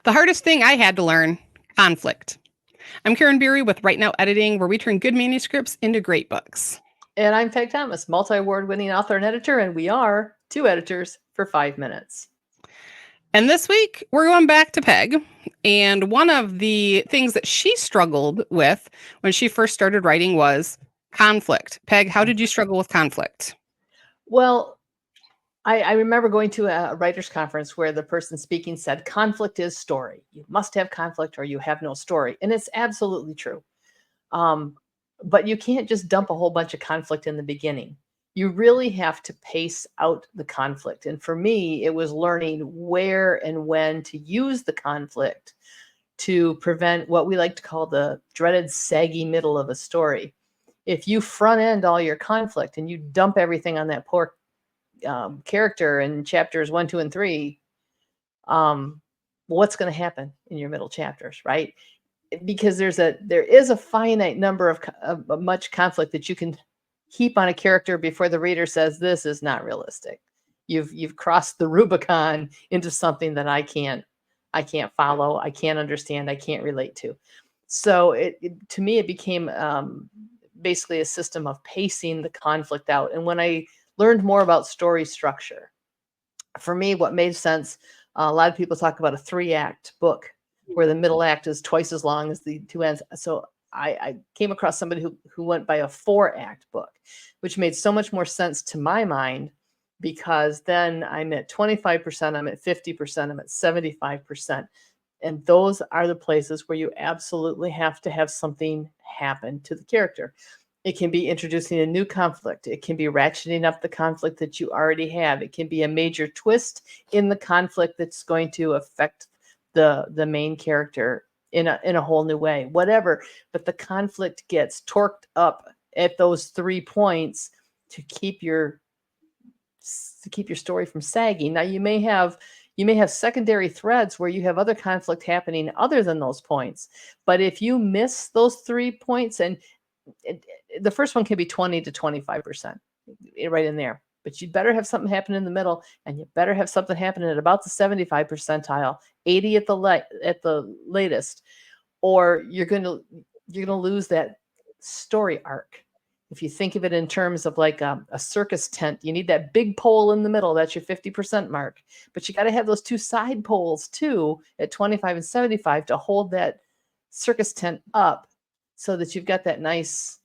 The hardest thing I had to learn, conflict. I'm Karen Beery with Right Now Editing, where we turn good manuscripts into great books. And I'm Peg Thomas, multi-award winning author and editor, and we are two editors for 5 minutes. And this week, we're going back to Peg. And one of the things that she struggled with when she first started writing was conflict. Peg, how did you struggle with conflict? Well, I remember going to a writer's conference where the person speaking said, conflict is story. You must have conflict or you have no story. And it's absolutely true. But you can't just dump a whole bunch of conflict in the beginning. You really have to pace out the conflict. And for me, it was learning where and when to use the conflict to prevent what we like to call the dreaded saggy middle of a story. If you front end all your conflict and you dump everything on that poor character in chapters 1, 2, and 3, what's going to happen in your middle chapters, right? Because there is a finite number of much conflict that you can heap on a character before the reader says this is not realistic. You've crossed the Rubicon into something that I can't follow, I can't understand, I can't relate to. So to me, it became basically a system of pacing the conflict out. And when I learned more about story structure, for me, what made sense, a lot of people talk about a 3-act book where the middle act is twice as long as the two ends. So I came across somebody who went by a 4-act book, which made so much more sense to my mind, because then I'm at 25%, I'm at 50%, I'm at 75%. And those are the places where you absolutely have to have something happen to the character. It can be introducing a new conflict. It can be ratcheting up the conflict that you already have. It can be a major twist in the conflict that's going to affect the main character in a whole new way, whatever. But the conflict gets torqued up at those 3 points to keep your story from sagging. Now you may have secondary threads where you have other conflict happening other than those points. But if you miss those 3 points, and the first one can be 20 to 25%, right in there. But you better have something happen in the middle, and you better have something happen at about the 75 percentile, 80 at the latest, or you're gonna lose that story arc. If you think of it in terms of like a circus tent, you need that big pole in the middle. That's your 50% mark. But you got to have those 2 side poles too at 25 and 75 to hold that circus tent up, so that you've got that nice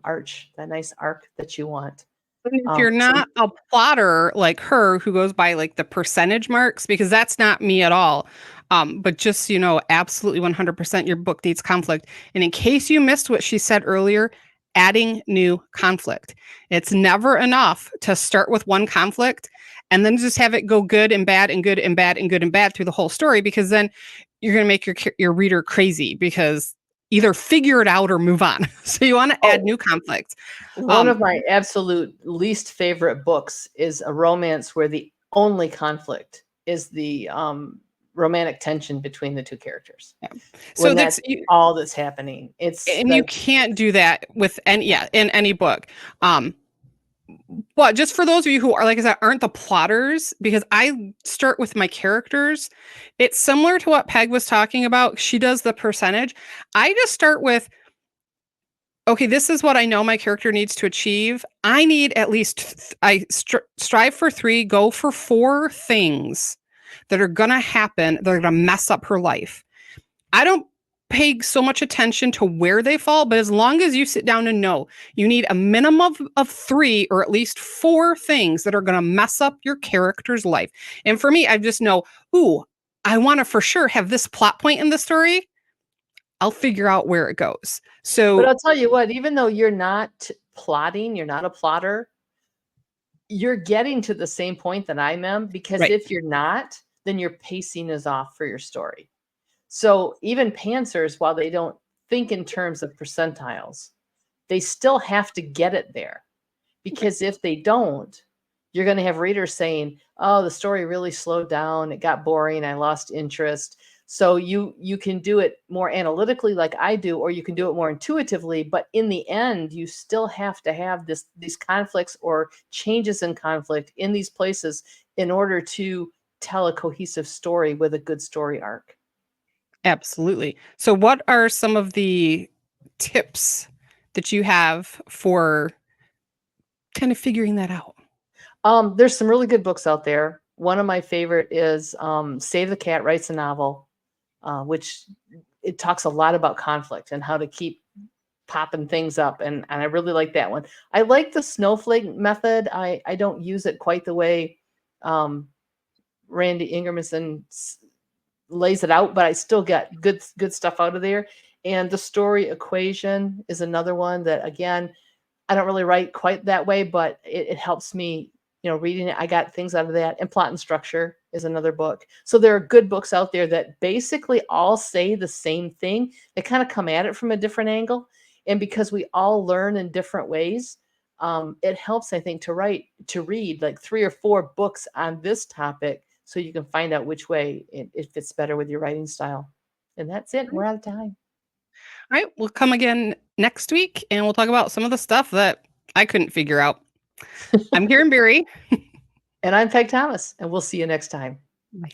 arch, that nice arc that you want. If you're not a plotter like her who goes by like the percentage marks, because that's not me at all. But just, absolutely 100% your book needs conflict. And in case you missed what she said earlier, adding new conflict. It's never enough to start with one conflict and then just have it go good and bad and good and bad and good and bad through the whole story, because then you're going to make your reader crazy, because either figure it out or move on. So you want to add new conflicts. One of my absolute least favorite books is a romance where the only conflict is the romantic tension between the 2 characters. Yeah. So that's all that's happening. You can't do that with in any book. But just for those of you who are, like I said, aren't the plotters, because I start with my characters. It's similar to what Peg was talking about. She does the percentage. I just start with, okay, this is what I know my character needs to achieve. I need at least, strive for 3, go for 4 things that are going to happen. They're going to mess up her life. I don't pay so much attention to where they fall, but as long as you sit down and know you need a minimum of 3 or at least 4 things that are going to mess up your character's life. And for me, I just know, I want to for sure have this plot point in the story. I'll figure out where it goes. But I'll tell you what, even though you're not plotting, you're not a plotter, you're getting to the same point that I am, because if you're not, then your pacing is off for your story. So even pantsers, while they don't think in terms of percentiles, they still have to get it there, because if they don't, you're going to have readers saying, oh, the story really slowed down, it got boring, I lost interest. So you can do it more analytically like I do, or you can do it more intuitively. But in the end, you still have to have these conflicts or changes in conflict in these places in order to tell a cohesive story with a good story arc. Absolutely. So, what are some of the tips that you have for kind of figuring that out? There's some really good books out there. One of my favorite is Save the Cat Writes a Novel, which it talks a lot about conflict and how to keep popping things up. And I really like that one. I like the snowflake method. I don't use it quite the way Randy Ingermanson lays it out, but I still get good stuff out of there. And the story equation is another one that, again, I don't really write quite that way, but it helps me, reading it. I got things out of that. And Plot and Structure is another book. So there are good books out there that basically all say the same thing. They kind of come at it from a different angle. And because we all learn in different ways, it helps, I think, to read like 3 or 4 books on this topic so you can find out which way it fits better with your writing style. And that's it. We're out of time. All right, we'll come again next week and we'll talk about some of the stuff that I couldn't figure out. I'm Karin Berry. And I'm Peg Thomas, and we'll see you next time. Bye.